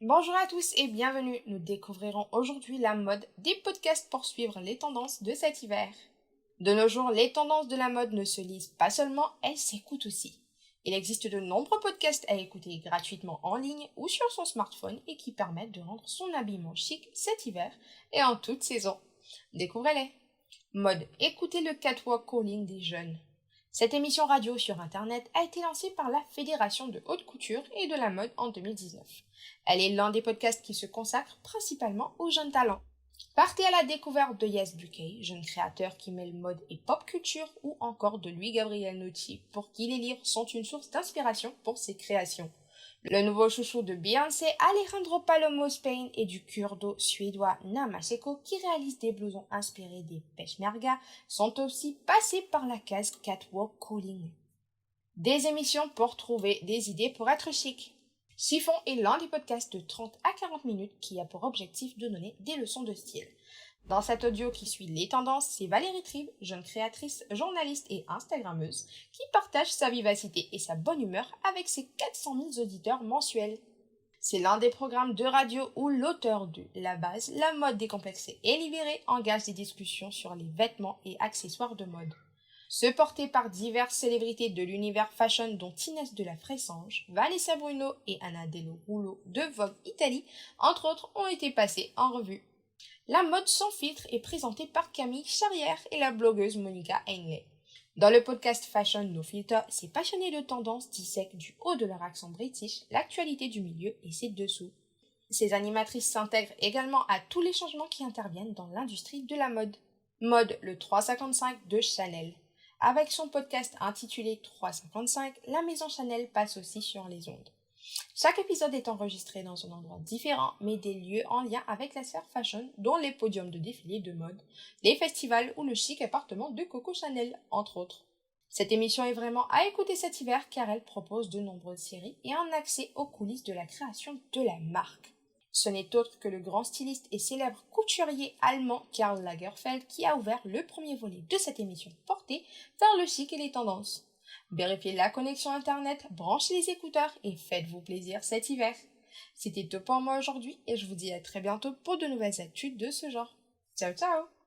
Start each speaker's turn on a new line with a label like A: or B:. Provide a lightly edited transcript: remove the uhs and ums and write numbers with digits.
A: Bonjour à tous et bienvenue. Nous découvrirons aujourd'hui la mode des podcasts pour suivre les tendances de cet hiver. De nos jours, les tendances de la mode ne se lisent pas seulement, elles s'écoutent aussi. Il existe de nombreux podcasts à écouter gratuitement en ligne ou sur son smartphone et qui permettent de rendre son habillement chic cet hiver et en toute saison. Découvrez-les. Mode, écoutez le catwalk calling des jeunes. Cette émission radio sur Internet a été lancée par la Fédération de haute couture et de la mode en 2019. Elle est l'un des podcasts qui se consacre principalement aux jeunes talents. Partez à la découverte de Yes Buckey, jeune créateur qui mêle mode et pop culture, ou encore de Louis-Gabriel Nucci, pour qui les livres sont une source d'inspiration pour ses créations. Le nouveau chouchou de Beyoncé, Alejandro Palomo Spain, et du kurdo suédois Namaseko, qui réalise des blousons inspirés des peshmerga, sont aussi passés par la case Catwalk Calling. Des émissions pour trouver des idées pour être chic. Chiffon est l'un des podcasts de 30 à 40 minutes qui a pour objectif de donner des leçons de style. Dans cet audio qui suit les tendances, c'est Valérie Tribe, jeune créatrice, journaliste et instagrammeuse, qui partage sa vivacité et sa bonne humeur avec ses 400 000 auditeurs mensuels. C'est l'un des programmes de radio où l'auteur de La Base, la mode décomplexée et libérée engage des discussions sur les vêtements et accessoires de mode. Ceux portés par diverses célébrités de l'univers fashion dont Inès de la Fressange, Vanessa Bruno et Anna Dello Rouleau de Vogue Italie, entre autres, ont été passés en revue. La mode sans filtre est présentée par Camille Charrière et la blogueuse Monica Ainley. Dans le podcast Fashion No Filter, ces passionnés de tendance dissèquent du haut de leur accent british l'actualité du milieu et ses dessous. Ces animatrices s'intègrent également à tous les changements qui interviennent dans l'industrie de la mode. Mode le 355 de Chanel. Avec son podcast intitulé 355, la maison Chanel passe aussi sur les ondes. Chaque épisode est enregistré dans un endroit différent, mais des lieux en lien avec la sphère fashion, dont les podiums de défilés de mode, les festivals ou le chic appartement de Coco Chanel, entre autres. Cette émission est vraiment à écouter cet hiver car elle propose de nombreuses séries et un accès aux coulisses de la création de la marque. Ce n'est autre que le grand styliste et célèbre couturier allemand Karl Lagerfeld qui a ouvert le premier volet de cette émission portée vers le chic et les tendances. Vérifiez la connexion internet, branchez les écouteurs et faites-vous plaisir cet hiver. C'était tout pour moi aujourd'hui et je vous dis à très bientôt pour de nouvelles actus de ce genre. Ciao ciao!